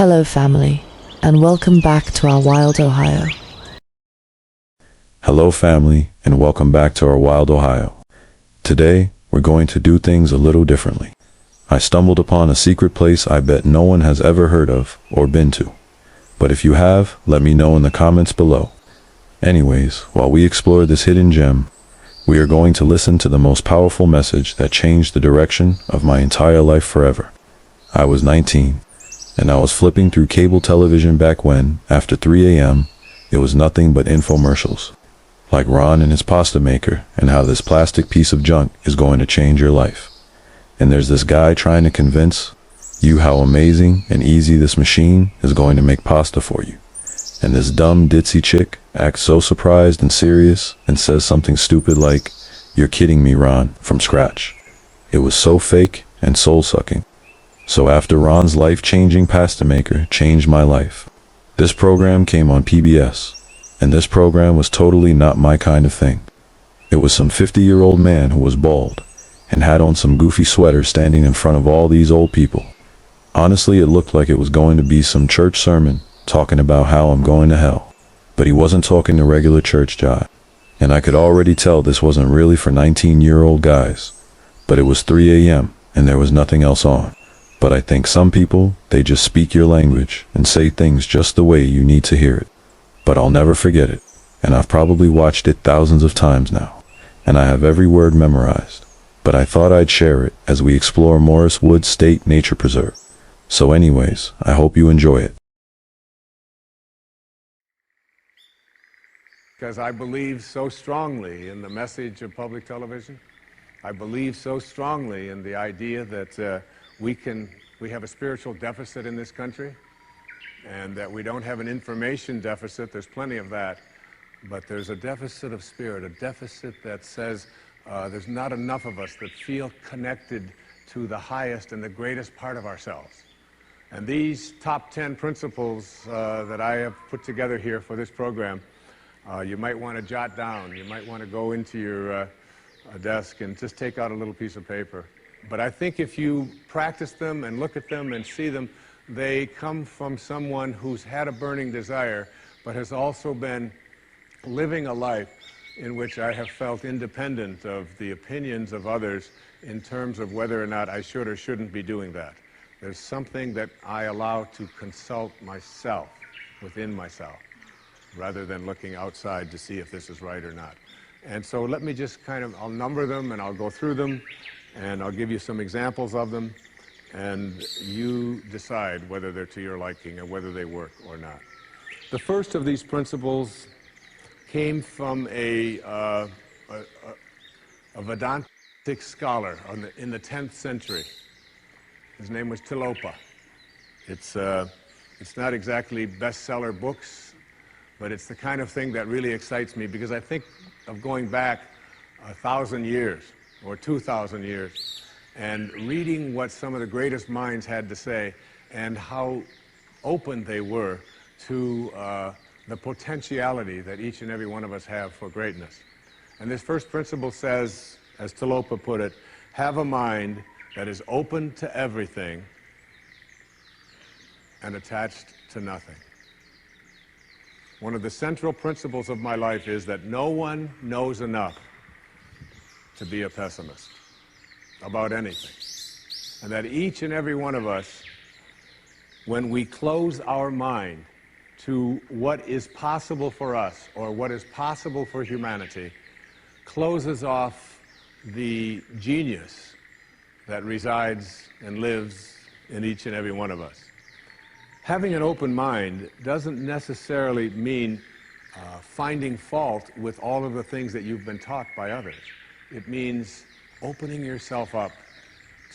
Hello family, and welcome back to our wild Ohio. Hello family, and welcome back to our wild Ohio. Today, we're going to do things a little differently. I stumbled upon a secret place I bet no one has ever heard of or been to. But if you have, let me know in the comments below. Anyways, while we explore this hidden gem, we are going to listen to the most powerful message that changed the direction of my entire life forever. I was 19, and I was flipping through cable television back when, after 3 a.m., it was nothing but infomercials. Like Ron and his pasta maker, and how this plastic piece of junk is going to change your life. And there's this guy trying to convince you how amazing and easy this machine is going to make pasta for you. And this dumb ditzy chick acts so surprised and serious and says something stupid like, "You're kidding me, Ron," from scratch. It was so fake and soul-sucking. So after Ron's life-changing pasta maker changed my life, this program came on PBS. And this program was totally not my kind of thing. It was some 50-year-old man who was bald and had on some goofy sweater standing in front of all these old people. Honestly, it looked like it was going to be some church sermon talking about how I'm going to hell. But he wasn't talking the regular church jive. And I could already tell this wasn't really for 19-year-old guys. But it was 3 a.m. and there was nothing else on. But I think some people, they just speak your language and say things just the way you need to hear it. But I'll never forget it, and I've probably watched it thousands of times now, and I have every word memorized. But I thought I'd share it as we explore Morris Woods State Nature Preserve. So anyways, I hope you enjoy it. Because I believe so strongly in the message of public television. I believe so strongly in the idea that we have a spiritual deficit in this country, and that we don't have an information deficit. There's plenty of that, but there's a deficit of spirit, a deficit that says there's not enough of us that feel connected to the highest and the greatest part of ourselves. And these top 10 principles that I have put together here for this program, you might want to jot down. You might want to go into your desk and just take out a little piece of paper. But I think if you practice them and look at them and see them, they come from someone who's had a burning desire, but has also been living a life in which I have felt independent of the opinions of others in terms of whether or not I should or shouldn't be doing that. There's something that I allow to consult myself, within myself, rather than looking outside to see if this is right or not. And so let me just I'll number them and I'll go through them and I'll give you some examples of them. And you decide whether they're to your liking and whether they work or not. The first of these principles came from a Vedantic scholar in the 10th century. His name was Tilopa. It's not exactly bestseller books, but it's the kind of thing that really excites me because I think of going back 1,000 years or 2,000 years and reading what some of the greatest minds had to say and how open they were to the potentiality that each and every one of us have for greatness. And this first principle says, as Tilopa put it, have a mind that is open to everything and attached to nothing. One of the central principles of my life is that no one knows enough to be a pessimist about anything. And that each and every one of us, when we close our mind to what is possible for us or what is possible for humanity, closes off the genius that resides and lives in each and every one of us. Having an open mind doesn't necessarily mean finding fault with all of the things that you've been taught by others. It means opening yourself up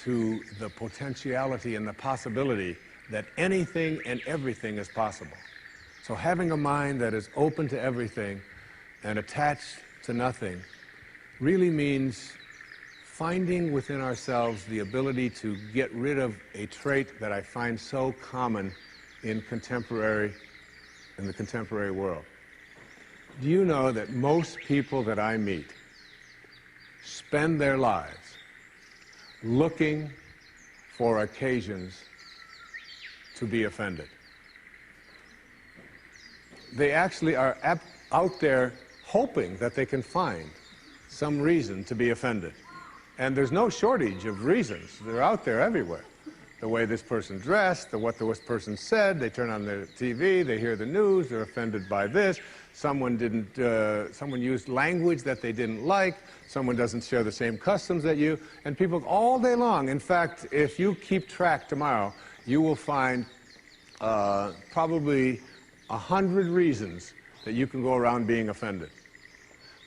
to the potentiality and the possibility that anything and everything is possible. So having a mind that is open to everything and attached to nothing really means finding within ourselves the ability to get rid of a trait that I find so common in the contemporary world. Do you know that most people that I meet spend their lives looking for occasions to be offended? they actually are out there hoping that they can find some reason to be offended. And there's no shortage of reasons. They're out there everywhere. The way this person dressed, what this person said, they turn on the TV, they hear the news, they're offended by this. Someone used language that they didn't like, someone doesn't share the same customs that you, and people all day long. In fact, if you keep track tomorrow, you will find probably 100 reasons that you can go around being offended.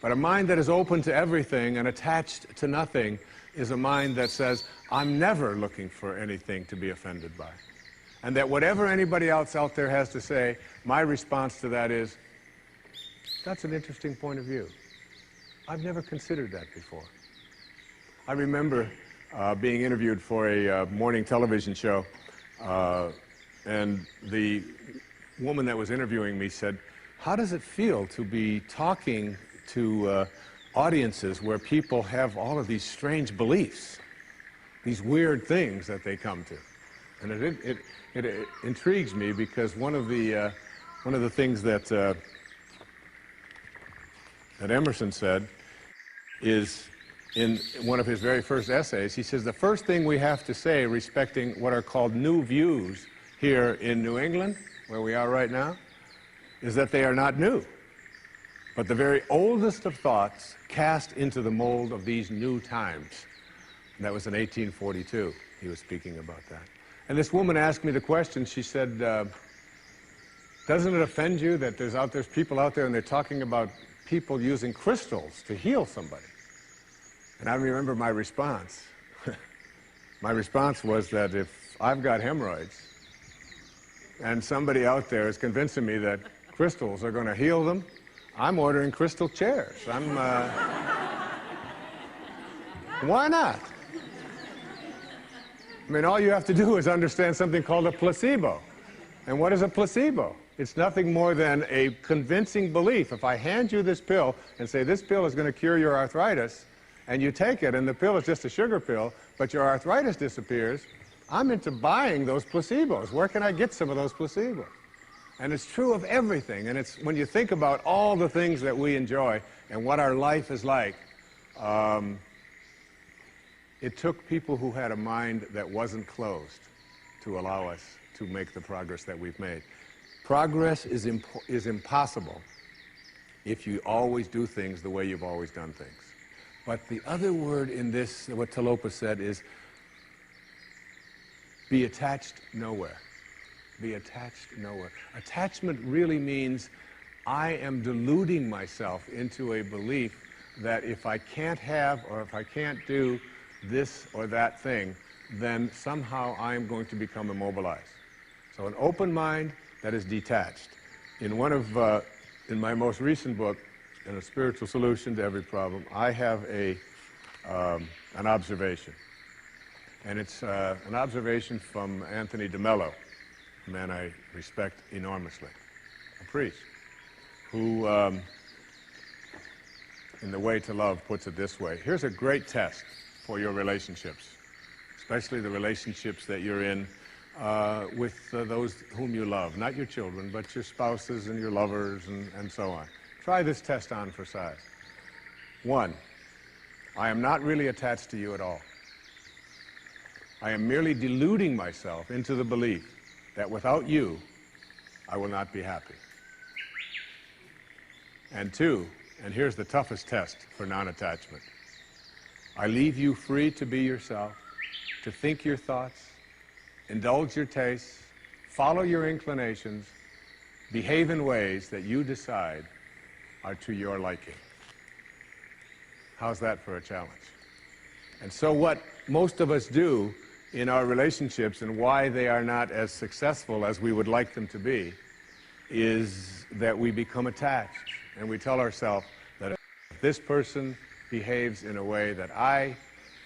But a mind that is open to everything and attached to nothing is a mind that says, I'm never looking for anything to be offended by. And that whatever anybody else out there has to say, my response to that is, that's an interesting point of view. I've never considered that before. I remember being interviewed for a morning television show, and the woman that was interviewing me said, how does it feel to be talking to audiences where people have all of these strange beliefs, these weird things that they come to? And it intrigues me because one of the things that Emerson said is in one of his very first essays. He says the first thing we have to say respecting what are called new views here in New England, where we are right now, is that they are not new, but the very oldest of thoughts cast into the mold of these new times. And that was in 1842. He was speaking about that. And this woman asked me the question. She said, doesn't it offend you that there's people out there and they're talking about people using crystals to heal somebody? And I remember my response. My response was that if I've got hemorrhoids and somebody out there is convincing me that crystals are going to heal them, I'm ordering crystal chairs. Why not? I mean, all you have to do is understand something called a placebo. And what is a placebo? It's nothing more than a convincing belief. If I hand you this pill and say this pill is going to cure your arthritis, and you take it and the pill is just a sugar pill, but your arthritis disappears, I'm into buying those placebos. Where can I get some of those placebos? And it's true of everything. And it's when you think about all the things that we enjoy and what our life is like, it took people who had a mind that wasn't closed to allow us to make the progress that we've made. Progress is impossible if you always do things the way you've always done things. But the other word in this, what Talopa said, is be attached nowhere. Be attached nowhere. Attachment really means I am deluding myself into a belief that if I can't have or if I can't do this or that thing, then somehow I'm going to become immobilized. So an open mind that is detached. In my most recent book, in A Spiritual Solution to Every Problem, I have an observation. And it's an observation from Anthony DeMello, a man I respect enormously, a priest, who, in The Way to Love, puts it this way. Here's a great test for your relationships, especially the relationships that you're in with those whom you love, not your children, but your spouses and your lovers and so on. Try this test on for size. 1, I am not really attached to you at all. I am merely deluding myself into the belief that without you, I will not be happy. And 2, and here's the toughest test for non-attachment, I leave you free to be yourself, to think your thoughts, indulge your tastes, follow your inclinations, behave in ways that you decide are to your liking. How's that for a challenge? And so what most of us do in our relationships and why they are not as successful as we would like them to be is that we become attached and we tell ourselves that if this person behaves in a way that I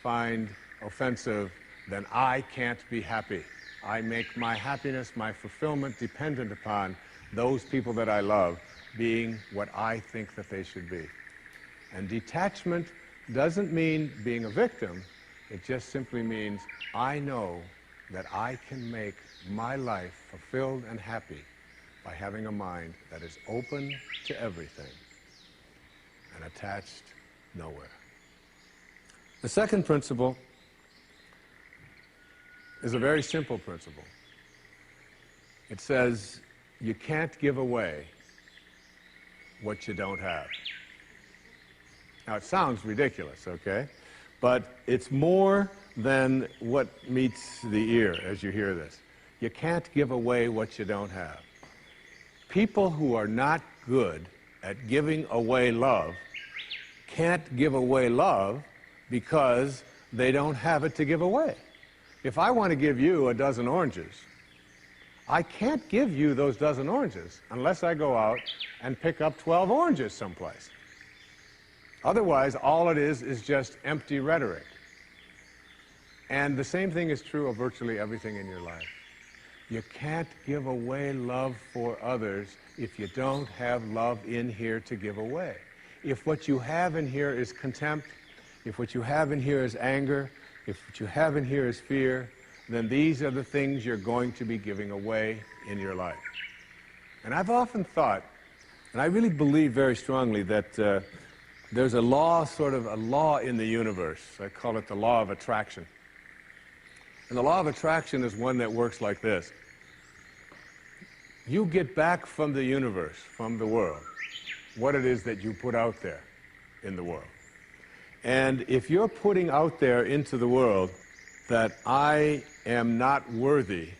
find offensive, then I can't be happy. I make my happiness, my fulfillment dependent upon those people that I love being what I think that they should be. And detachment doesn't mean being a victim. It just simply means I know that I can make my life fulfilled and happy by having a mind that is open to everything and attached nowhere. The second principle is a very simple principle. It says you can't give away what you don't have. Now, it sounds ridiculous, okay? But it's more than what meets the ear as you hear this. You can't give away what you don't have. People who are not good at giving away love can't give away love because they don't have it to give away. If I want to give you a dozen oranges, I can't give you those dozen oranges unless I go out and pick up 12 oranges someplace. Otherwise, all it is just empty rhetoric. And the same thing is true of virtually everything in your life. You can't give away love for others if you don't have love in here to give away. If what you have in here is contempt, if what you have in here is anger, if what you have in here is fear, then these are the things you're going to be giving away in your life. And I've often thought, and I really believe very strongly that there's a law, sort of a law in the universe. I call it the law of attraction. And the law of attraction is one that works like this. You get back from the universe, from the world, what it is that you put out there in the world. And if you're putting out there into the world that I am not worthy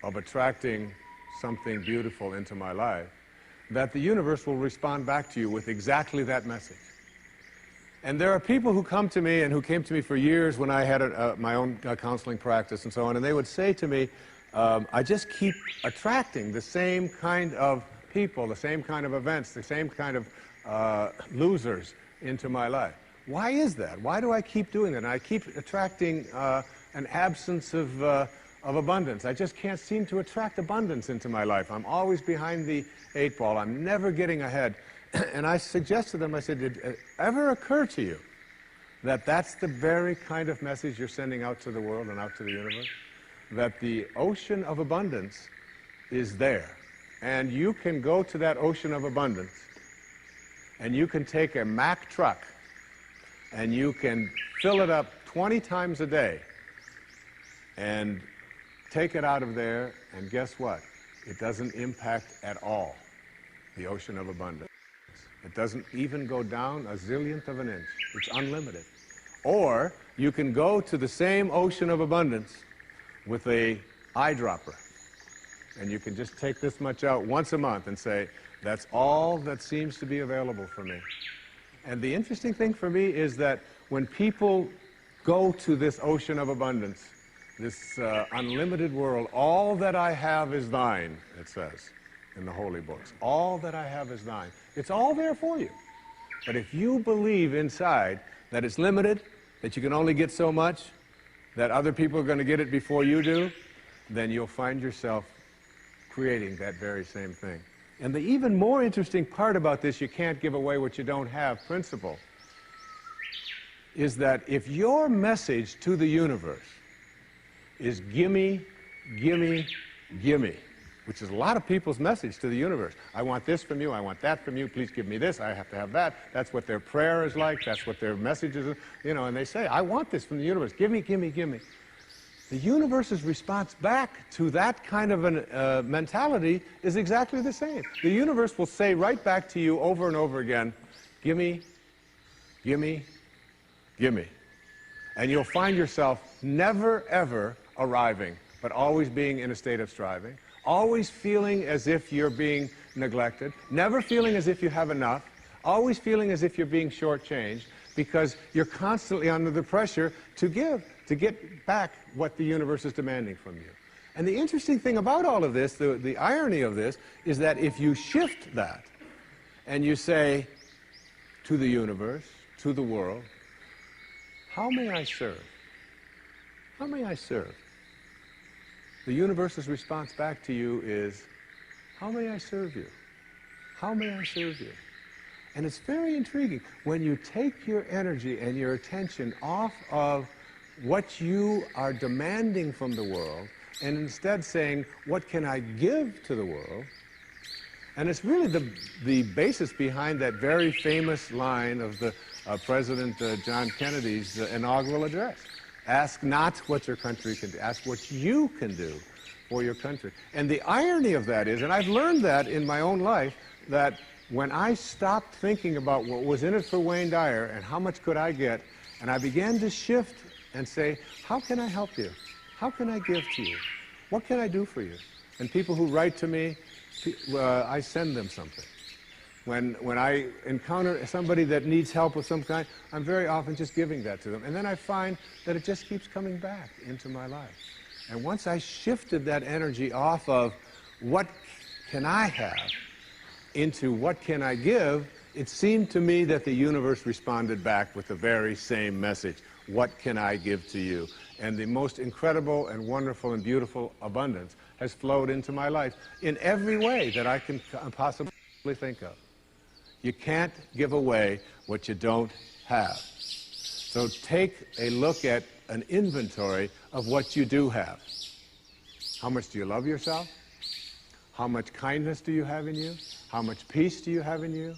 of attracting something beautiful into my life, that the universe will respond back to you with exactly that message. And there are people who come to me and who came to me for years when I had my own counseling practice and so on, and they would say to me, I just keep attracting the same kind of people, the same kind of events, the same kind of losers into my life. Why is that? Why do I keep doing that? And I keep attracting an absence of abundance. I just can't seem to attract abundance into my life. I'm always behind the 8 ball. I'm never getting ahead. And I suggested to them, I said, did it ever occur to you that that's the very kind of message you're sending out to the world and out to the universe? That the ocean of abundance is there. And you can go to that ocean of abundance, and you can take a Mack truck, and you can fill it up 20 times a day, and take it out of there, and guess what? It doesn't impact at all the ocean of abundance. It doesn't even go down a zillionth of an inch. It's unlimited. Or you can go to the same ocean of abundance with a eyedropper, and you can just take this much out once a month and say, that's all that seems to be available for me. And the interesting thing for me is that when people go to this ocean of abundance, this unlimited world, all that I have is thine, it says in the holy books. All that I have is thine. It's all there for you. But if you believe inside that it's limited, that you can only get so much, that other people are going to get it before you do, then you'll find yourself creating that very same thing. And the even more interesting part about this, you can't give away what you don't have principle, is that if your message to the universe is gimme, gimme, gimme, which is a lot of people's message to the universe. I want this from you, I want that from you, please give me this, I have to have that. That's what their prayer is like, that's what their message is, you know, and they say, I want this from the universe, gimme, gimme, gimme. The universe's response back to that kind of a mentality is exactly the same. The universe will say right back to you over and over again, gimme, gimme, gimme. And you'll find yourself never ever arriving, but always being in a state of striving, always feeling as if you're being neglected, never feeling as if you have enough, always feeling as if you're being shortchanged, because you're constantly under the pressure to give, to get back what the universe is demanding from you. And the interesting thing about all of this, the irony of this, is that if you shift that and you say to the universe, to the world, how may I serve? How may I serve? The universe's response back to you is, how may I serve you? How may I serve you? And it's very intriguing. When you take your energy and your attention off of what you are demanding from the world, and instead saying, what can I give to the world? And it's really the basis behind that very famous line of the President John Kennedy's inaugural address. Ask not what your country can do, ask what you can do for your country. And the irony of that is, and I've learned that in my own life, that when I stopped thinking about what was in it for Wayne Dyer and how much could I get, and I began to shift and say, how can I help you? How can I give to you? What can I do for you? And people who write to me, I send them something. When I encounter somebody that needs help of some kind, I'm very often just giving that to them. And then I find that it just keeps coming back into my life. And once I shifted that energy off of what can I have into what can I give, it seemed to me that the universe responded back with the very same message. What can I give to you? And the most incredible and wonderful and beautiful abundance has flowed into my life in every way that I can possibly think of. You can't give away what you don't have. So take a look at an inventory of what you do have. How much do you love yourself? How much kindness do you have in you? How much peace do you have in you?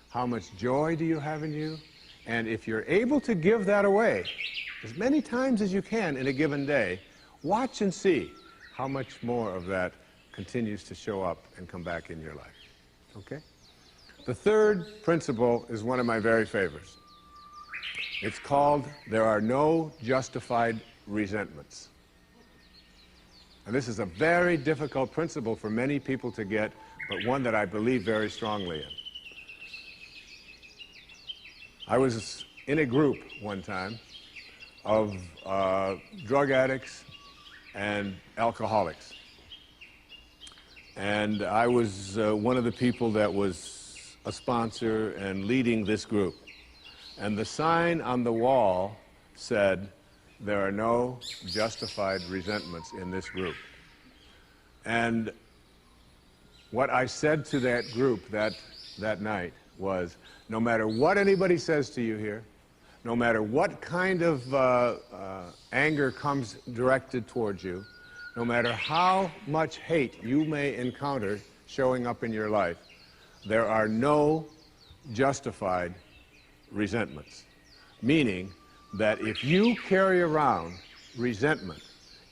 How much joy do you have in you? And if you're able to give that away as many times as you can in a given day, watch and see how much more of that continues to show up and come back in your life. Okay? The third principle is one of my very favorites. It's called, there are no justified resentments. And this is a very difficult principle for many people to get, but one that I believe very strongly in. I was in a group one time of drug addicts and alcoholics. And I was one of the people that was a sponsor and leading this group. And the sign on the wall said, there are no justified resentments in this group. And what I said to that group that night was, no matter what anybody says to you here, no matter what kind of anger comes directed towards you, no matter how much hate you may encounter showing up in your life, there are no justified resentments. Meaning that if you carry around resentment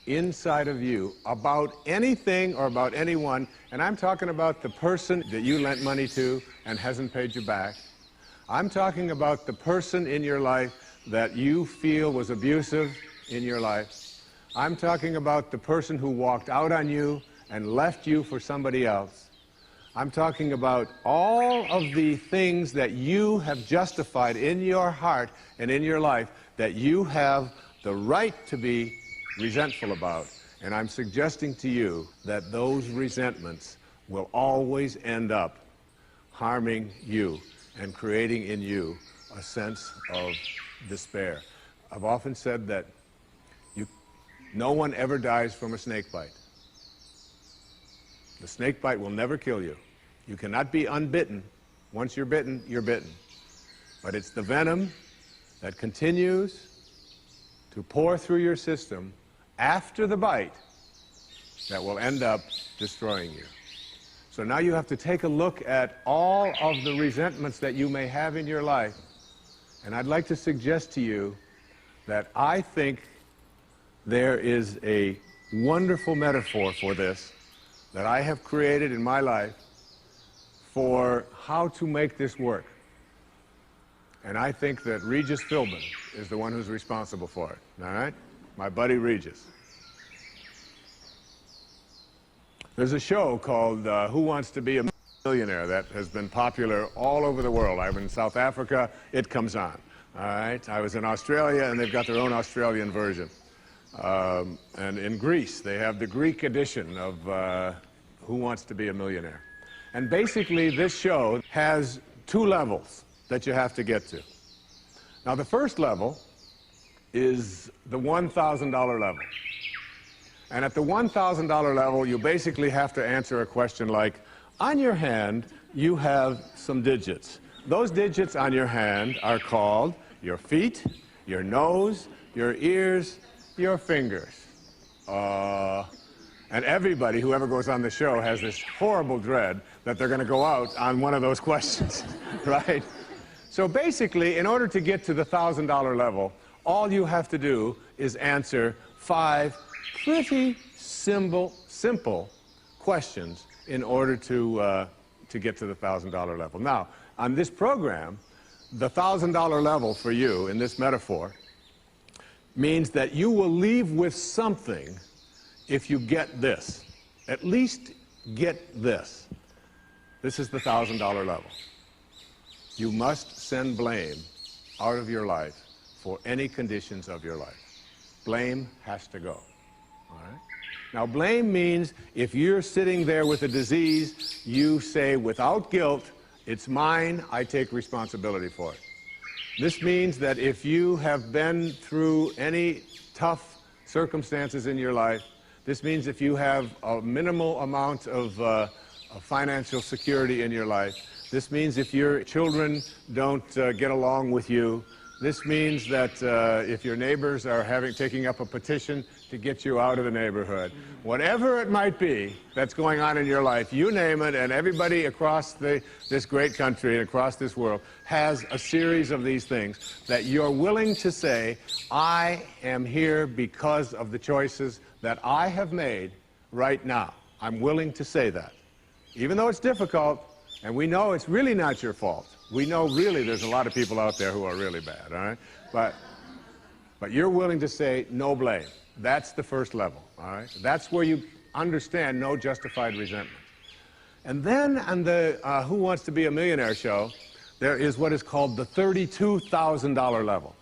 inside of you about anything or about anyone, and I'm talking about the person that you lent money to and hasn't paid you back, I'm talking about the person in your life that you feel was abusive in your life, I'm talking about the person who walked out on you and left you for somebody else, I'm talking about all of the things that you have justified in your heart and in your life that you have the right to be resentful about. And I'm suggesting to you that those resentments will always end up harming you and creating in you a sense of despair. I've often said that no one ever dies from a snake bite. The snake bite will never kill you. You cannot be unbitten. Once you're bitten, you're bitten. But it's the venom that continues to pour through your system after the bite that will end up destroying you. So now you have to take a look at all of the resentments that you may have in your life. And I'd like to suggest to you that I think there is a wonderful metaphor for this that I have created in my life for how to make this work. And I think that Regis Philbin is the one who's responsible for it, all right? My buddy Regis. There's a show called Who Wants to Be a Millionaire that has been popular all over the world. I was in South Africa, it comes on, all right? I was in Australia, and they've got their own Australian version. And in Greece, they have the Greek edition of Who Wants to Be a Millionaire. And basically, this show has two levels that you have to get to. Now, the first level is the $1,000 level. And at the $1,000 level, you basically have to answer a question like, on your hand, you have some digits. Those digits on your hand are called your feet, your nose, your ears, your fingers. And everybody, whoever goes on the show, has this horrible dread that they're going to go out on one of those questions, right? So basically, in order to get to the $1,000 level, all you have to do is answer 5 pretty simple questions in order to get to the $1,000 level. Now, on this program, the $1,000 level for you, in this metaphor, means that you will leave with something if you get this. At least get this. This is the $1,000 level. You must send blame out of your life for any conditions of your life. Blame has to go. All right? Now, blame means if you're sitting there with a disease, you say without guilt, it's mine, I take responsibility for it. This means that if you have been through any tough circumstances in your life, this means if you have a minimal amount of financial security in your life, this means if your children don't get along with you, this means that if your neighbors are taking up a petition to get you out of the neighborhood, whatever it might be that's going on in your life, you name it, and everybody across this great country and across this world has a series of these things that you're willing to say, I am here because of the choices that I have made right now. I'm willing to say that. Even though it's difficult, and we know it's really not your fault. We know really there's a lot of people out there who are really bad, all right? But you're willing to say no blame. That's the first level, all right? That's where you understand no justified resentment. And then on the Who Wants to Be a Millionaire show, there is what is called the $32,000 level.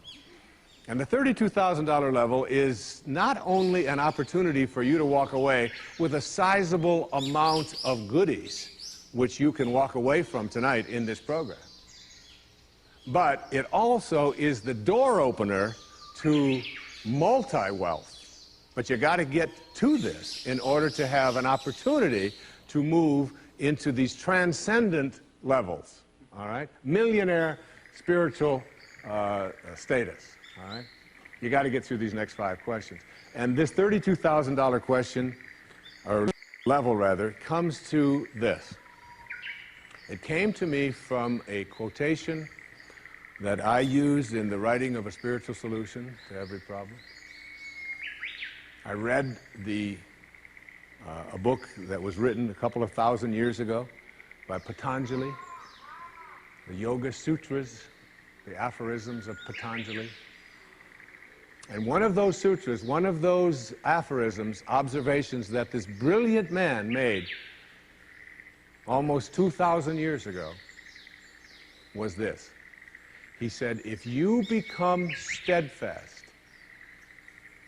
And the $32,000 level is not only an opportunity for you to walk away with a sizable amount of goodies, which you can walk away from tonight in this program, but it also is the door opener to multi-wealth. But you got to get to this in order to have an opportunity to move into these transcendent levels, all right? Millionaire spiritual status, all right? You got to get through these next 5 questions. And this $32,000 question, or level rather, comes to this. It came to me from a quotation that I used in the writing of a spiritual solution to every problem. I read a book that was written a couple of thousand years ago by Patanjali, the Yoga Sutras, the aphorisms of Patanjali. And one of those sutras, one of those aphorisms, observations that this brilliant man made almost 2,000 years ago, was this. He said, if you become steadfast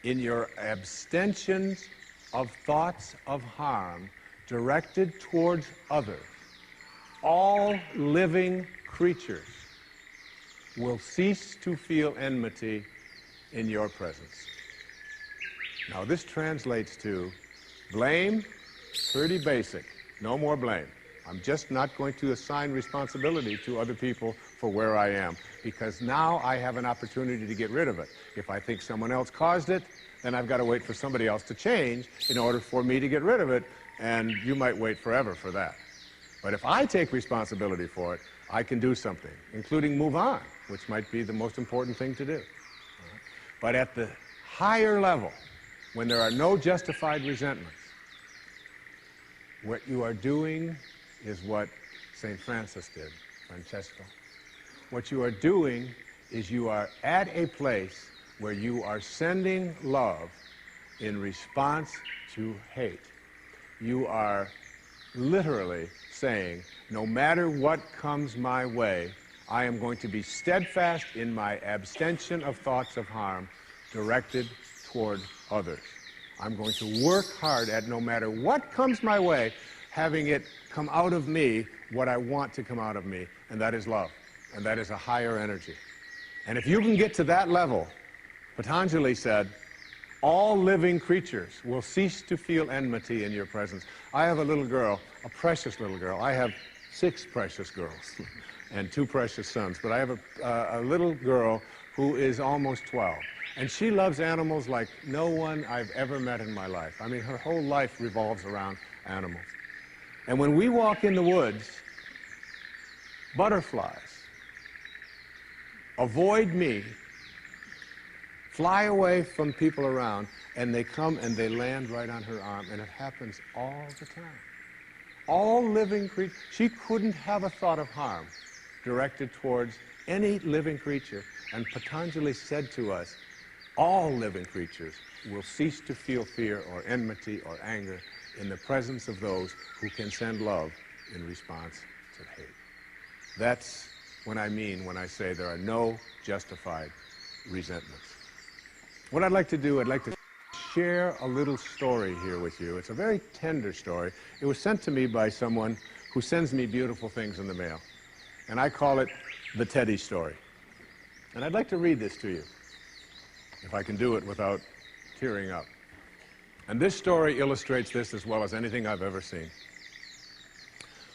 in your abstentions of thoughts of harm directed towards others, all living creatures will cease to feel enmity in your presence. Now this translates to blame, pretty basic, no more blame. I'm just not going to assign responsibility to other people for where I am, because now I have an opportunity to get rid of it. If I think someone else caused it, then I've got to wait for somebody else to change in order for me to get rid of it, and you might wait forever for that. But if I take responsibility for it, I can do something, including move on, which might be the most important thing to do. But at the higher level, when there are no justified resentments, what you are doing is what St. Francis did, Francesco. What you are doing is you are at a place where you are sending love in response to hate. You are literally saying, no matter what comes my way, I am going to be steadfast in my abstention of thoughts of harm directed toward others. I'm going to work hard at, no matter what comes my way, having it come out of me what I want to come out of me, and that is love, and that is a higher energy. And if you can get to that level, Patanjali said, all living creatures will cease to feel enmity in your presence. I have a little girl, a precious little girl. I have 6 precious girls and 2 precious sons, but I have a little girl who is almost 12. And she loves animals like no one I've ever met in my life. I mean, her whole life revolves around animals. And when we walk in the woods, butterflies avoid me, fly away from people around, and they come and they land right on her arm, and it happens all the time. All living creatures, she couldn't have a thought of harm directed towards any living creature. And Patanjali said to us, all living creatures will cease to feel fear or enmity or anger in the presence of those who can send love in response to hate. That's what I mean when I say there are no justified resentments. What I'd like to do, I'd like to share a little story here with you. It's a very tender story. It was sent to me by someone who sends me beautiful things in the mail. And I call it the Teddy story. And I'd like to read this to you, if I can do it without tearing up. And this story illustrates this as well as anything I've ever seen.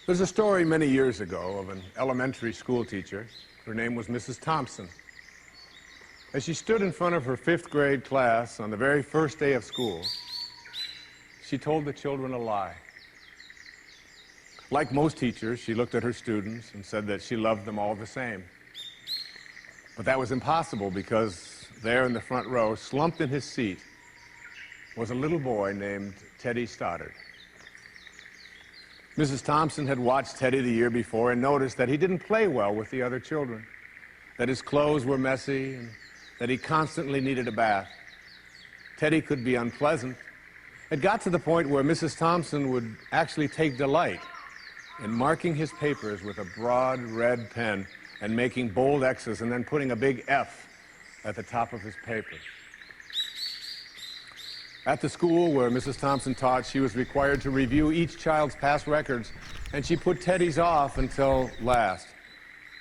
There's a story many years ago of an elementary school teacher. Her name was Mrs. Thompson. As she stood in front of her 5th grade class on the very first day of school, she told the children a lie. Like most teachers, she looked at her students and said that she loved them all the same. But that was impossible because there in the front row, slumped in his seat, was a little boy named Teddy Stoddard. Mrs. Thompson had watched Teddy the year before and noticed that he didn't play well with the other children, that his clothes were messy, and that he constantly needed a bath. Teddy could be unpleasant. It got to the point where Mrs. Thompson would actually take delight in marking his papers with a broad red pen and making bold X's and then putting a big F at the top of his paper. At the school where Mrs. Thompson taught, she was required to review each child's past records, and she put Teddy's off until last.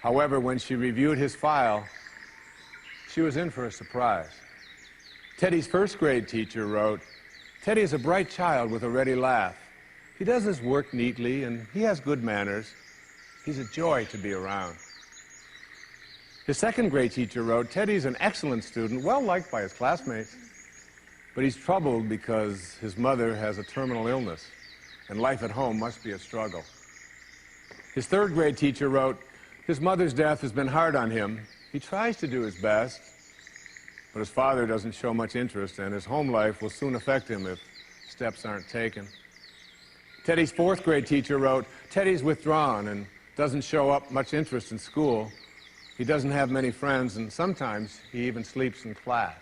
However, when she reviewed his file, she was in for a surprise. Teddy's 1st grade teacher wrote, "Teddy is a bright child with a ready laugh. He does his work neatly, and he has good manners. He's a joy to be around." His 2nd grade teacher wrote, "Teddy's an excellent student, well liked by his classmates, but he's troubled because his mother has a terminal illness, and life at home must be a struggle." His 3rd grade teacher wrote, "His mother's death has been hard on him. He tries to do his best, but his father doesn't show much interest, and his home life will soon affect him if steps aren't taken." Teddy's 4th grade teacher wrote, "Teddy's withdrawn and doesn't show up much interest in school. He doesn't have many friends, and sometimes he even sleeps in class."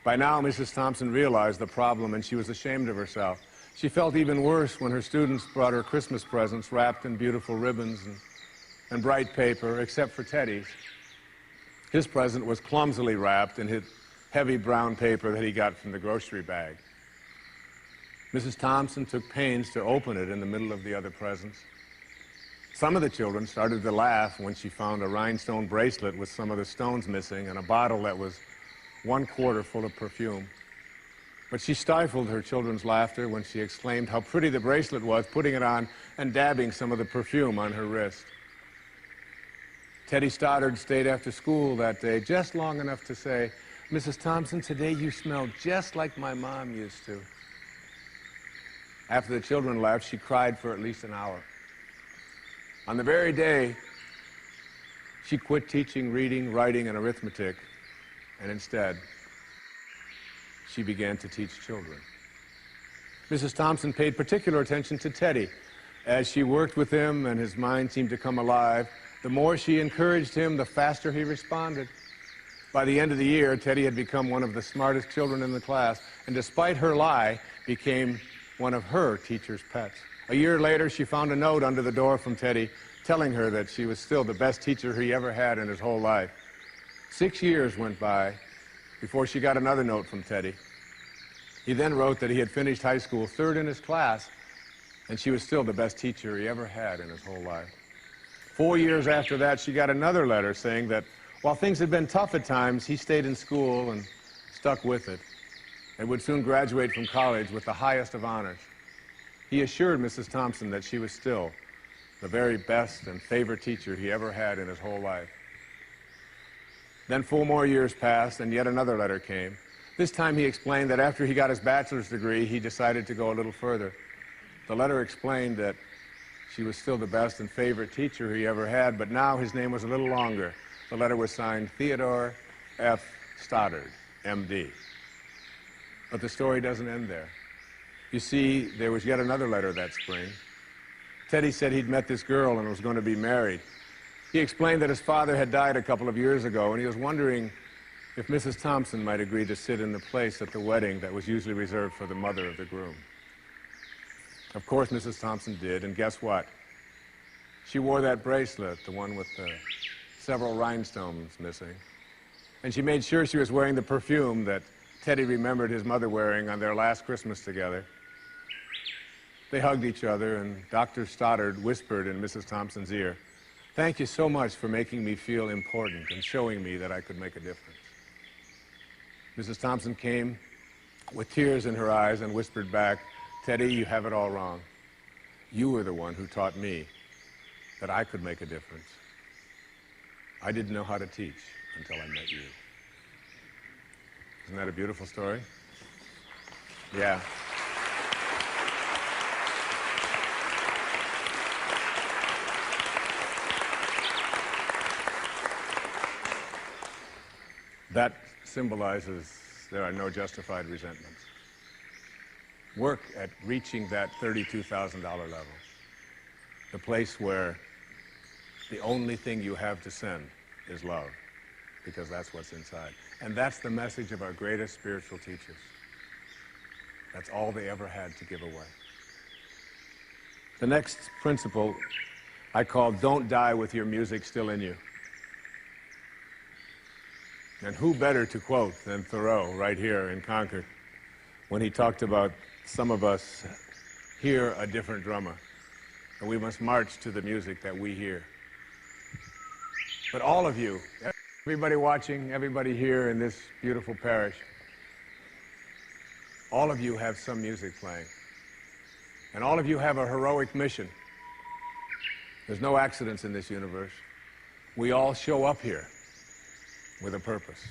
By now, Mrs. Thompson realized the problem, and she was ashamed of herself. She felt even worse when her students brought her Christmas presents wrapped in beautiful ribbons and bright paper, except for Teddy's. His present was clumsily wrapped in his heavy brown paper that he got from the grocery bag. Mrs. Thompson took pains to open it in the middle of the other presents. Some of the children started to laugh when she found a rhinestone bracelet with some of the stones missing and a bottle that was 1/4 full of perfume. But she stifled her children's laughter when she exclaimed how pretty the bracelet was, putting it on and dabbing some of the perfume on her wrist. Teddy Stoddard stayed after school that day just long enough to say, "Mrs. Thompson, today you smell just like my mom used to." After the children left, she cried for at least an hour. On the very day, she quit teaching reading, writing, and arithmetic, and instead, she began to teach children. Mrs. Thompson paid particular attention to Teddy. As she worked with him and his mind seemed to come alive, the more she encouraged him, the faster he responded. By the end of the year, Teddy had become one of the smartest children in the class, and despite her lie, became one of her teacher's pets. A year later, she found a note under the door from Teddy telling her that she was still the best teacher he ever had in his whole life. 6 years went by before she got another note from Teddy. He then wrote that he had finished high school 3rd in his class, and she was still the best teacher he ever had in his whole life. 4 years after that, she got another letter saying that while things had been tough at times, he stayed in school and stuck with it, and would soon graduate from college with the highest of honors. He assured Mrs. Thompson that she was still the very best and favorite teacher he ever had in his whole life. Then 4 more years passed, and yet another letter came. This time he explained that after he got his bachelor's degree, he decided to go a little further. The letter explained that she was still the best and favorite teacher he ever had, but now his name was a little longer. The letter was signed Theodore F. Stoddard, M.D. But the story doesn't end there. You see, there was yet another letter that spring. Teddy said he'd met this girl and was going to be married. He explained that his father had died a couple of years ago, and he was wondering if Mrs. Thompson might agree to sit in the place at the wedding that was usually reserved for the mother of the groom. Of course, Mrs. Thompson did, and guess what? She wore that bracelet, the one with the several rhinestones missing. And she made sure she was wearing the perfume that Teddy remembered his mother wearing on their last Christmas together. They hugged each other, and Dr. Stoddard whispered in Mrs. Thompson's ear, "Thank you so much for making me feel important and showing me that I could make a difference." Mrs. Thompson came with tears in her eyes and whispered back, "Teddy, you have it all wrong. You were the one who taught me that I could make a difference. I didn't know how to teach until I met you." Isn't that a beautiful story? Yeah. That symbolizes there are no justified resentments. Work at reaching that $32,000 level, the place where the only thing you have to send is love, because that's what's inside. And that's the message of our greatest spiritual teachers. That's all they ever had to give away. The next principle I call "Don't die with your music still in you." And who better to quote than Thoreau right here in Concord when he talked about some of us hear a different drummer, and we must march to the music that we hear. But all of you, everybody watching, everybody here in this beautiful parish, all of you have some music playing. And all of you have a heroic mission. There's no accidents in this universe. We all show up here with a purpose.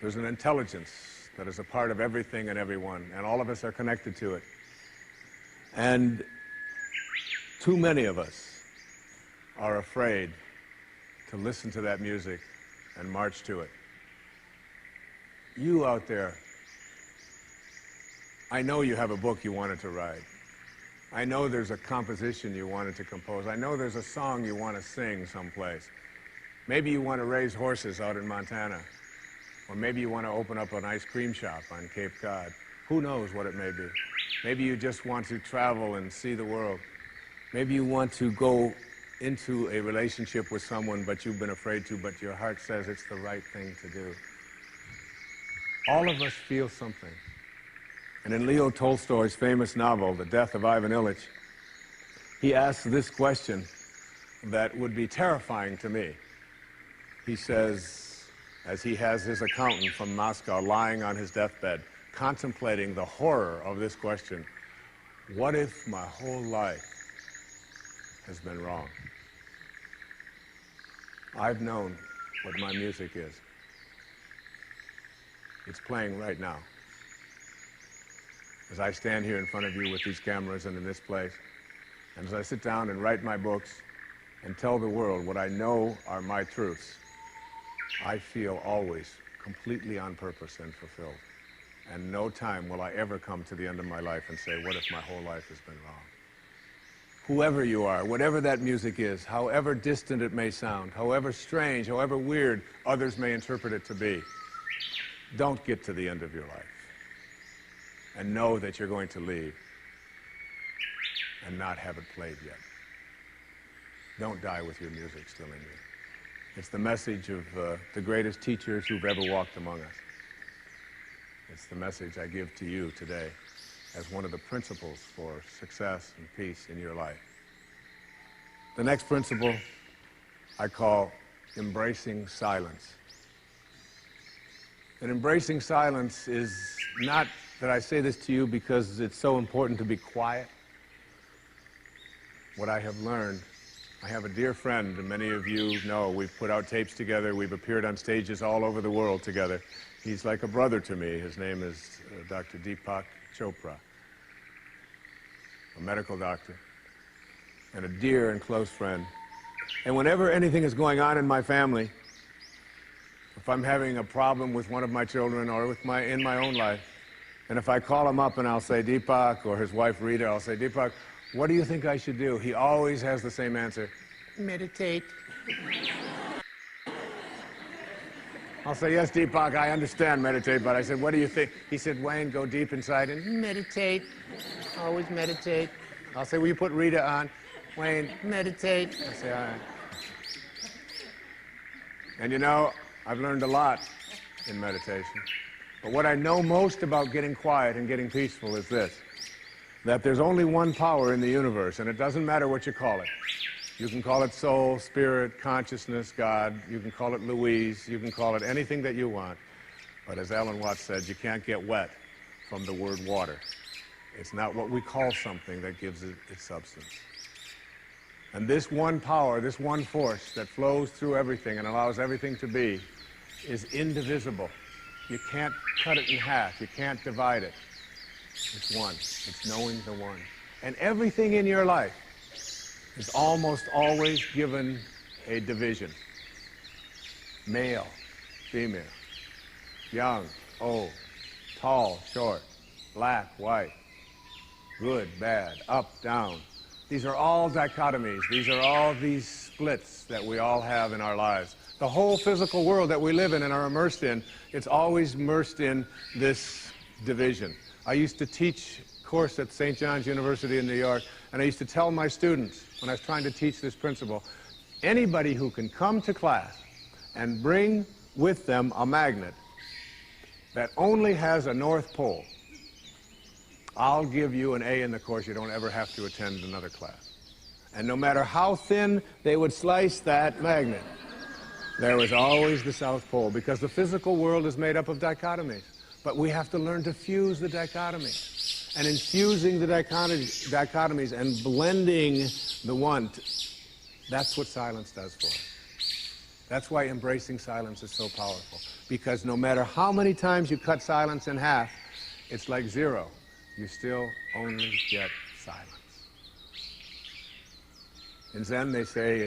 There's an intelligence that is a part of everything and everyone, and all of us are connected to it. And too many of us are afraid to listen to that music and march to it. You out there, I know you have a book you wanted to write. I know there's a composition you wanted to compose. I know there's a song you want to sing someplace. Maybe you want to raise horses out in Montana, or maybe you want to open up an ice cream shop on Cape Cod. Who knows what it may be? Maybe you just want to travel and see the world. Maybe you want to go into a relationship with someone but you've been afraid to, but your heart says it's the right thing to do. All of us feel something. And in Leo Tolstoy's famous novel, The Death of Ivan Ilyich, he asks this question that would be terrifying to me. He says, as he has his accountant from Moscow lying on his deathbed, contemplating the horror of this question, what if my whole life has been wrong? I've known what my music is. It's playing right now. As I stand here in front of you with these cameras and in this place, and as I sit down and write my books and tell the world what I know are my truths, I feel always completely on purpose and fulfilled. And no time will I ever come to the end of my life and say, what if my whole life has been wrong? Whoever you are, whatever that music is, however distant it may sound, however strange, however weird others may interpret it to be, don't get to the end of your life and know that you're going to leave and not have it played yet. Don't die with your music still in you. It's the message of the greatest teachers who've ever walked among us. It's the message I give to you today as one of the principles for success and peace in your life. The next principle I call embracing silence. And embracing silence is not that I say this to you because it's so important to be quiet. What I have learned I have a dear friend, and many of you know we've put out tapes together, we've appeared on stages all over the world together. He's like a brother to me. His name is Dr. Deepak Chopra, a medical doctor, and a dear and close friend. And whenever anything is going on in my family, if I'm having a problem with one of my children or with in my own life, and if I call him up and I'll say, Deepak, or his wife Rita, I'll say, Deepak, what do you think I should do? He always has the same answer: meditate. I'll say, yes, Deepak, I understand meditate, but I said, what do you think? He said, Wayne, go deep inside and meditate. Always meditate. I'll say, will you put Rita on? Wayne, meditate. I say, all right. And you know, I've learned a lot in meditation. But what I know most about getting quiet and getting peaceful is this: that there's only one power in the universe, and it doesn't matter what you call it. You can call it soul, spirit, consciousness, God. You can call it Louise. You can call it anything that you want. But as Alan Watts said, you can't get wet from the word water. It's not what we call something that gives it its substance. And this one power, this one force that flows through everything and allows everything to be, is indivisible. You can't cut it in half. You can't divide it. It's one. It's knowing the one. And everything in your life is almost always given a division: male, female, young, old, tall, short, black, white, good, bad, up, down. These are all dichotomies. These are all these splits that we all have in our lives. The whole physical world that we live in and are immersed in, it's always immersed in this division. I used to teach a course at St. John's University in New York, and I used to tell my students, when I was trying to teach this principle, anybody who can come to class and bring with them a magnet that only has a North Pole, I'll give you an A in the course. You don't ever have to attend another class. And no matter how thin they would slice that magnet, there was always the South Pole, because the physical world is made up of dichotomies. But we have to learn to fuse the dichotomies. And in fusing the dichotomies and blending the one, that's what silence does for us. That's why embracing silence is so powerful. Because no matter how many times you cut silence in half, it's like zero. You still only get silence. In Zen, they say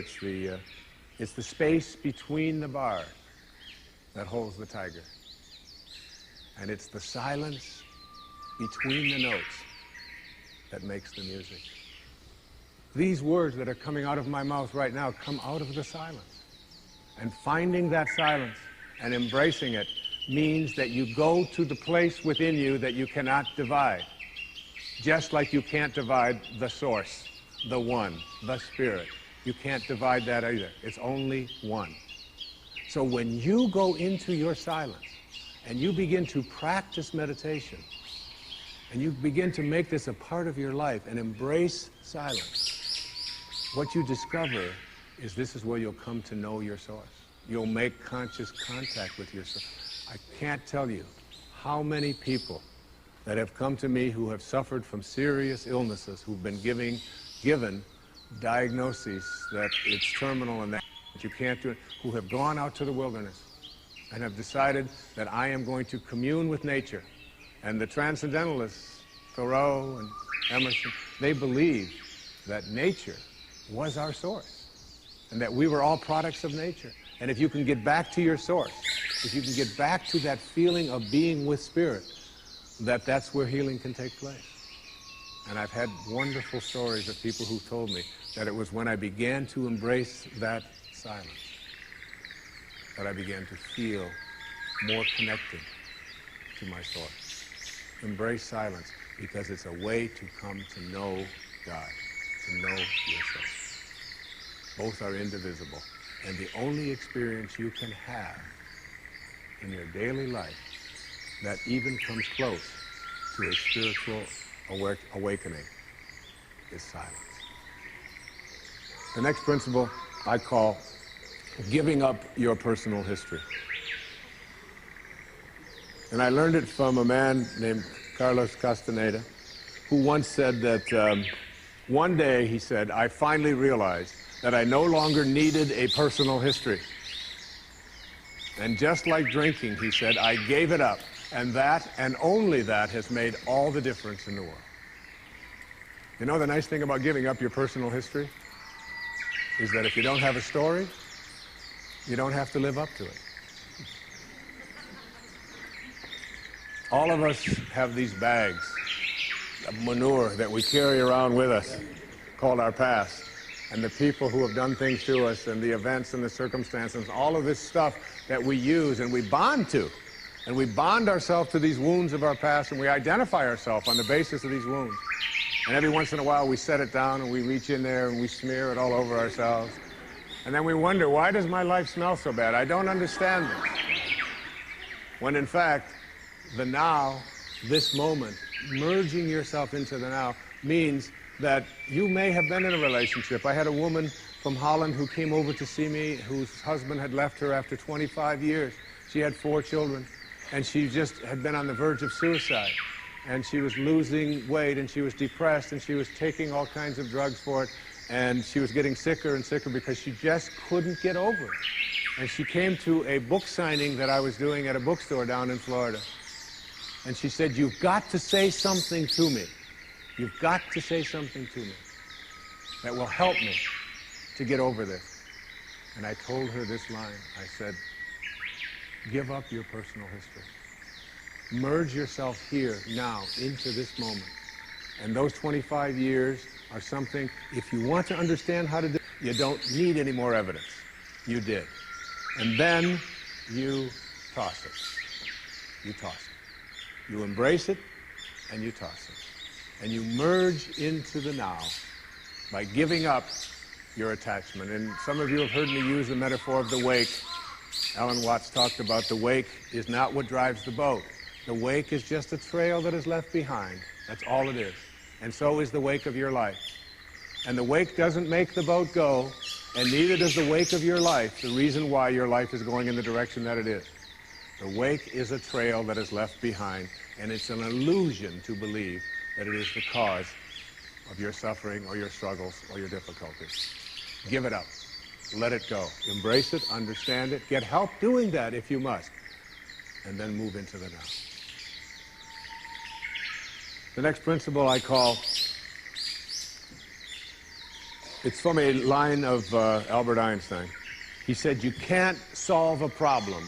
it's the space between the bars that holds the tiger. And it's the silence between the notes that makes the music. These words that are coming out of my mouth right now come out of the silence. And finding that silence and embracing it means that you go to the place within you that you cannot divide. Just like you can't divide the source, the one, the spirit. You can't divide that either. It's only one. So when you go into your silence and you begin to practice meditation, and you begin to make this a part of your life and embrace silence, what you discover is this is where you'll come to know your source. You'll make conscious contact with your source. I can't tell you how many people that have come to me who have suffered from serious illnesses, who've been given diagnoses that it's terminal and that you can't do it, who have gone out to the wilderness and have decided that I am going to commune with nature. And the transcendentalists, Thoreau and Emerson, they believed that nature was our source and that we were all products of nature. And if you can get back to your source, if you can get back to that feeling of being with spirit, that's where healing can take place. And I've had wonderful stories of people who told me that it was when I began to embrace that silence that I began to feel more connected to my source. Embrace silence because it's a way to come to know God, to know yourself. Both are indivisible. And the only experience you can have in your daily life that even comes close to a spiritual awakening is silence. The next principle I call giving up your personal history. And I learned it from a man named Carlos Castaneda, who once said that one day, he said, I finally realized that I no longer needed a personal history. And just like drinking, he said, I gave it up. And that, and only that, has made all the difference in the world. You know the nice thing about giving up your personal history? Is that if you don't have a story, you don't have to live up to it. All of us have these bags of manure that we carry around with us, called our past. And the people who have done things to us, and the events and the circumstances, all of this stuff that we use and we bond to. And we bond ourselves to these wounds of our past, and we identify ourselves on the basis of these wounds. And every once in a while we set it down and we reach in there and we smear it all over ourselves. And then we wonder, why does my life smell so bad? I don't understand this. When in fact, the now, this moment, merging yourself into the now, means that you may have been in a relationship. I had a woman from Holland who came over to see me, whose husband had left her after 25 years. She had 4 children, and she just had been on the verge of suicide. And she was losing weight, and she was depressed, and she was taking all kinds of drugs for it, and she was getting sicker and sicker because she just couldn't get over it. And she came to a book signing that I was doing at a bookstore down in Florida. And she said, you've got to say something to me. You've got to say something to me that will help me to get over this. And I told her this line. I said, give up your personal history. Merge yourself here, now, into this moment. And those 25 years are something, if you want to understand how to do it, you don't need any more evidence. You did. And then you toss it. You toss it. You embrace it, and you toss it. And you merge into the now by giving up your attachment. And some of you have heard me use the metaphor of the wake. Alan Watts talked about the wake is not what drives the boat. The wake is just a trail that is left behind. That's all it is. And so is the wake of your life. And the wake doesn't make the boat go, and neither does the wake of your life, the reason why your life is going in the direction that it is. The wake is a trail that is left behind, and it's an illusion to believe that it is the cause of your suffering or your struggles or your difficulties. Give it up. Let it go. Embrace it, understand it, get help doing that if you must, and then move into the now. The next principle I call, it's from a line of Albert Einstein. He said, you can't solve a problem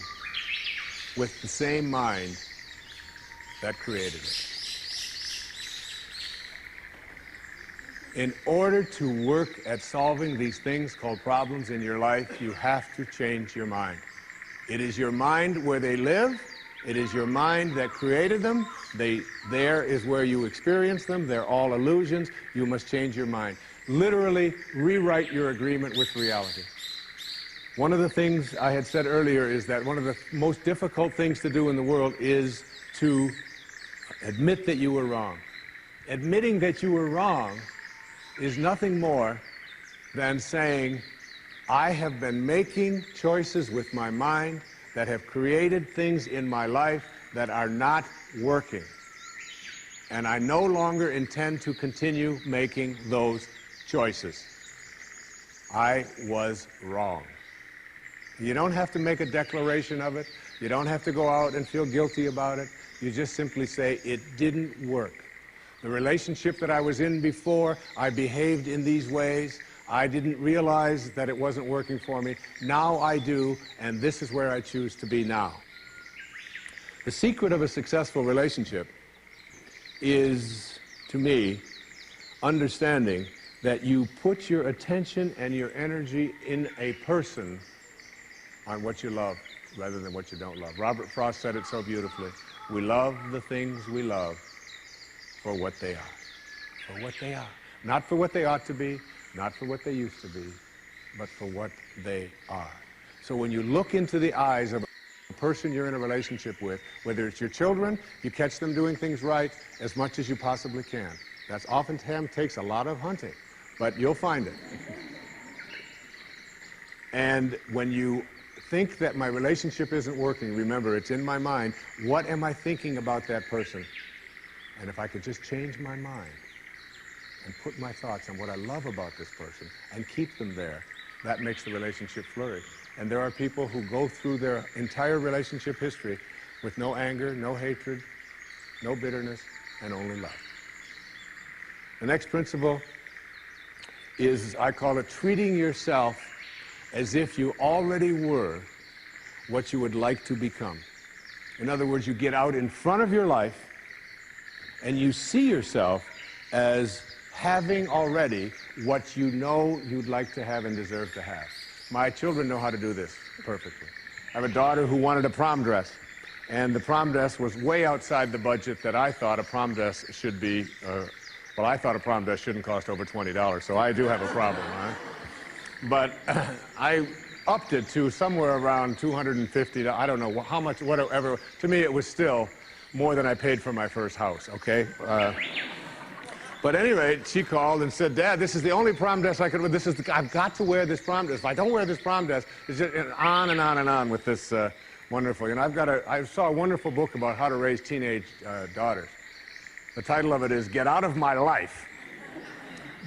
with the same mind that created it. In order to work at solving these things called problems in your life, you have to change your mind. It is your mind where they live. It is your mind that created them. There is where you experience them. They're all illusions. You must change your mind. Literally rewrite your agreement with reality. One of the things I had said earlier is that one of the most difficult things to do in the world is to admit that you were wrong. Admitting that you were wrong is nothing more than saying, I have been making choices with my mind that have created things in my life that are not working. And I no longer intend to continue making those choices. I was wrong. You don't have to make a declaration of it. You don't have to go out and feel guilty about it. You just simply say, it didn't work. The relationship that I was in before, I behaved in these ways. I didn't realize that it wasn't working for me. Now I do, and this is where I choose to be now. The secret of a successful relationship is, to me, understanding that you put your attention and your energy in a person on what you love rather than what you don't love. Robert Frost said it so beautifully. We love the things we love for what they are. For what they are. Not for what they ought to be, not for what they used to be, but for what they are. So when you look into the eyes of a person you're in a relationship with, whether it's your children, you catch them doing things right as much as you possibly can. That's oftentimes takes a lot of hunting, but you'll find it. And when you think that my relationship isn't working, remember, it's in my mind. What am I thinking about that person? And if I could just change my mind, and put my thoughts on what I love about this person and keep them there, that makes the relationship flourish. And there are people who go through their entire relationship history with no anger, no hatred, no bitterness, and only love. The next principle is, I call it, treating yourself as if you already were what you would like to become. In other words, you get out in front of your life and you see yourself as having already what you know you'd like to have and deserve to have. My children know how to do this perfectly. I have a daughter who wanted a prom dress, and the prom dress was way outside the budget that I thought a prom dress should be. Well, I thought a prom dress shouldn't cost over $20, so I do have a problem, right? But I upped it to somewhere around $250. I don't know how much, whatever. To me, it was still more than I paid for my first house, okay? But anyway, she called and said, Dad, this is the only prom dress I could wear. I've got to wear this prom dress. If I don't wear this prom dress, it's just on and on and on with this wonderful. You know, I saw a wonderful book about how to raise teenage daughters. The title of it is Get Out of My Life,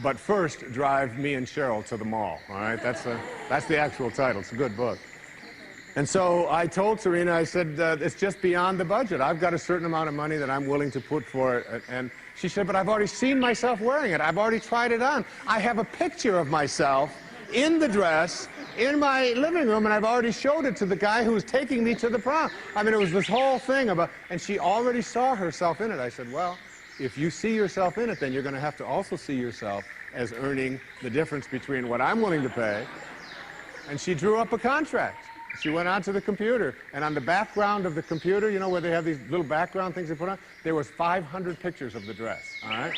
but first drive me and Cheryl to the mall, all right? That's the actual title. It's a good book. And so I told Serena, I said, it's just beyond the budget. I've got a certain amount of money that I'm willing to put for it. And she said, but I've already seen myself wearing it. I've already tried it on. I have a picture of myself in the dress in my living room, and I've already showed it to the guy who was taking me to the prom. I mean, it was this whole thing about, and she already saw herself in it. I said, well, if you see yourself in it, then you're going to have to also see yourself as earning the difference between what I'm willing to pay. And she drew up a contract. She went onto the computer, and on the background of the computer, you know where they have these little background things they put on? There was 500 pictures of the dress, all right?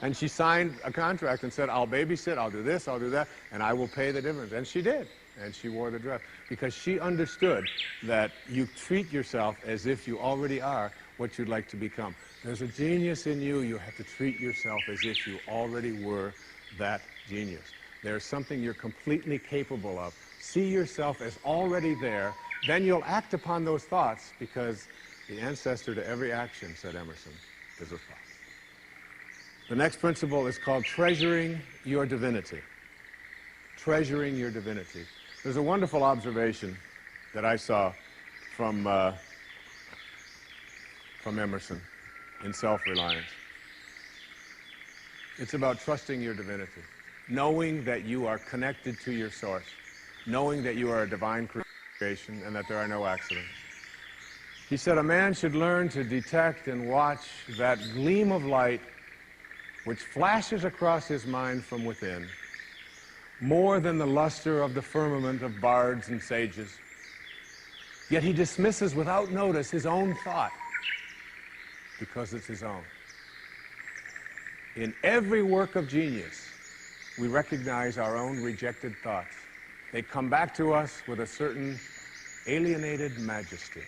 And she signed a contract and said, I'll babysit, I'll do this, I'll do that, and I will pay the difference. And she did, and she wore the dress. Because she understood that you treat yourself as if you already are what you'd like to become. There's a genius in you. You have to treat yourself as if you already were that genius. There's something you're completely capable of. See yourself as already there. Then you'll act upon those thoughts, because the ancestor to every action, said Emerson, is a thought. The next principle is called treasuring your divinity. Treasuring your divinity. There's a wonderful observation that I saw from Emerson in Self-Reliance. It's about trusting your divinity, knowing that you are connected to your source, knowing that you are a divine creation and that there are no accidents. He said, a man should learn to detect and watch that gleam of light which flashes across his mind from within, more than the luster of the firmament of bards and sages. Yet he dismisses without notice his own thought, because it's his own. In every work of genius, we recognize our own rejected thoughts. They come back to us with a certain alienated majesty.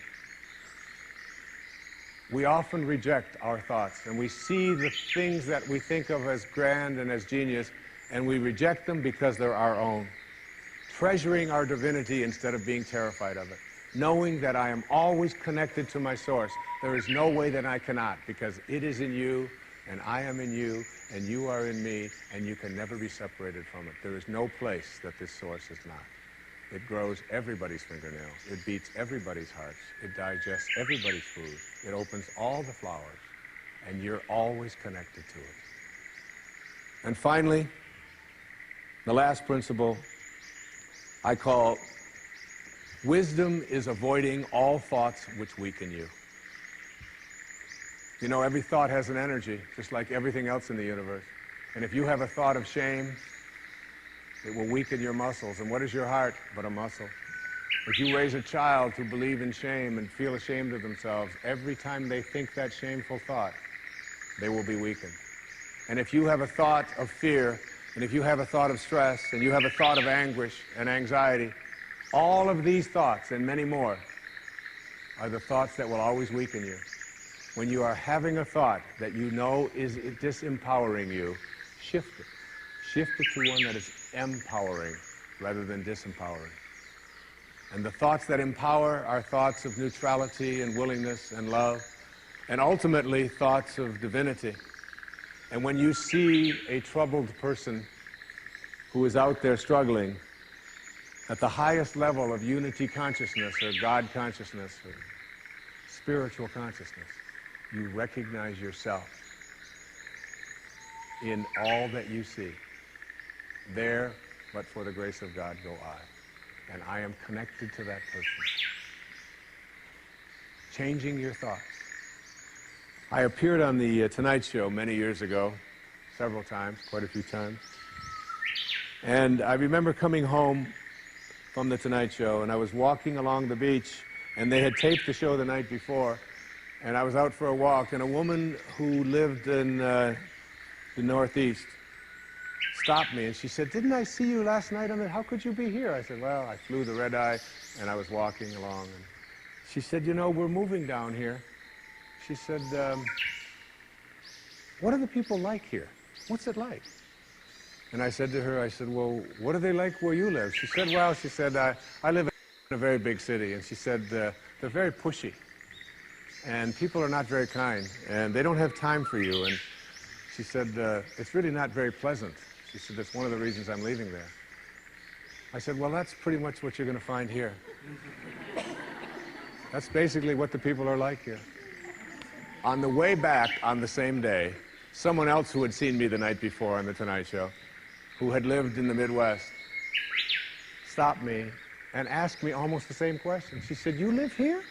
We often reject our thoughts, and we see the things that we think of as grand and as genius, and we reject them because they're our own. Treasuring our divinity instead of being terrified of it. Knowing that I am always connected to my source. There is no way that I cannot, because it is in you, and I am in you, and you are in me, and you can never be separated from it. There is no place that this source is not. It grows everybody's fingernails. It beats everybody's hearts. It digests everybody's food. It opens all the flowers, and you're always connected to it. And finally, the last principle I call wisdom is avoiding all thoughts which weaken you. You know, every thought has an energy, just like everything else in the universe. And if you have a thought of shame, it will weaken your muscles. And what is your heart but a muscle? If you raise a child to believe in shame and feel ashamed of themselves, every time they think that shameful thought, they will be weakened. And if you have a thought of fear, and if you have a thought of stress, and you have a thought of anguish and anxiety, all of these thoughts and many more are the thoughts that will always weaken you. When you are having a thought that you know is disempowering you, shift it. Shift it to one that is empowering rather than disempowering. And the thoughts that empower are thoughts of neutrality and willingness and love, and ultimately thoughts of divinity. And when you see a troubled person who is out there struggling at the highest level of unity consciousness or God consciousness or spiritual consciousness, you recognize yourself in all that you see. There, but for the grace of God, go I. And I am connected to that person. Changing your thoughts. I appeared on the Tonight Show many years ago, several times, quite a few times. And I remember coming home from the Tonight Show, and I was walking along the beach, and they had taped the show the night before, and I was out for a walk, and a woman who lived in the Northeast stopped me, and she said, "Didn't I see you last night on the, how could you be here?" I said, "Well, I flew the red eye, and I was walking along." And she said, "You know, we're moving down here." She said, "What are the people like here? What's it like?" And I said to her, I said, "Well, what are they like where you live?" She said, "Well," she said, I live in a very big city." And she said, "They're very pushy. And people are not very kind. And they don't have time for you." And she said, "It's really not very pleasant." She said, "That's one of the reasons I'm leaving there." I said, "Well, that's pretty much what you're going to find here." That's basically what the people are like here. On the way back on the same day, someone else who had seen me the night before on the Tonight Show, who had lived in the Midwest, stopped me and asked me almost the same question. She said, "You live here?"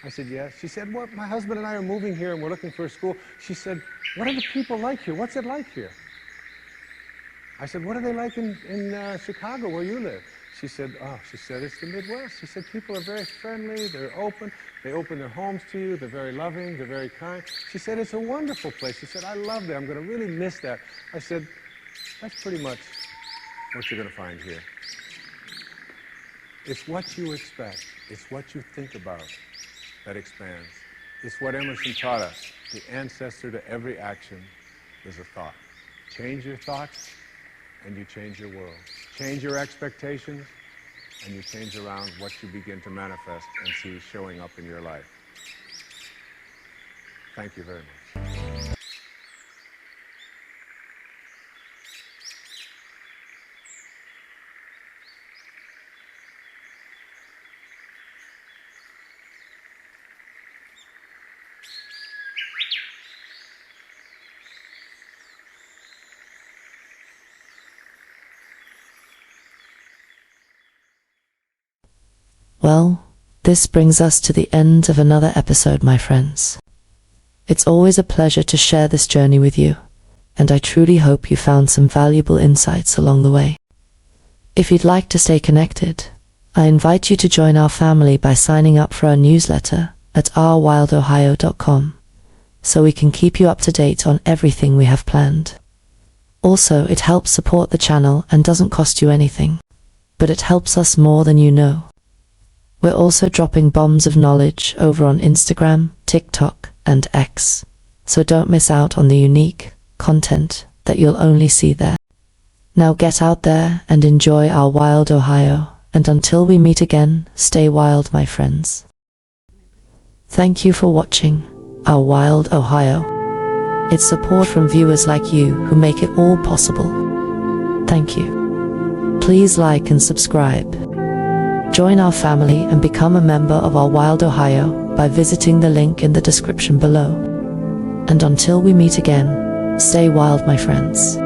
I said, "Yes." She said, "Well, my husband and I are moving here and we're looking for a school." She said, "What are the people like here? What's it like here?" I said, "What are they like in Chicago where you live?" She said, "Oh," she said, "it's the Midwest." She said, "People are very friendly, they're open, they open their homes to you, they're very loving, they're very kind." She said, "It's a wonderful place." She said, "I love that, I'm going to really miss that." I said, "That's pretty much what you're going to find here. It's what you expect, it's what you think about that expands. It's what Emerson taught us. The ancestor to every action is a thought. Change your thoughts, and you change your world. Change your expectations, and you change around what you begin to manifest and see showing up in your life. Thank you very much. Well, this brings us to the end of another episode, my friends. It's always a pleasure to share this journey with you, and I truly hope you found some valuable insights along the way. If you'd like to stay connected, I invite you to join our family by signing up for our newsletter at ourwildohio.com, so we can keep you up to date on everything we have planned. Also, it helps support the channel and doesn't cost you anything, but it helps us more than you know. We're also dropping bombs of knowledge over on Instagram, TikTok, and X, so don't miss out on the unique content that you'll only see there. Now get out there and enjoy our wild Ohio, and until we meet again, stay wild, my friends. Thank you for watching Our Wild Ohio. It's support from viewers like you who make it all possible. Thank you. Please like and subscribe. Join our family and become a member of Our Wild Ohio by visiting the link in the description below. And until we meet again, stay wild, my friends.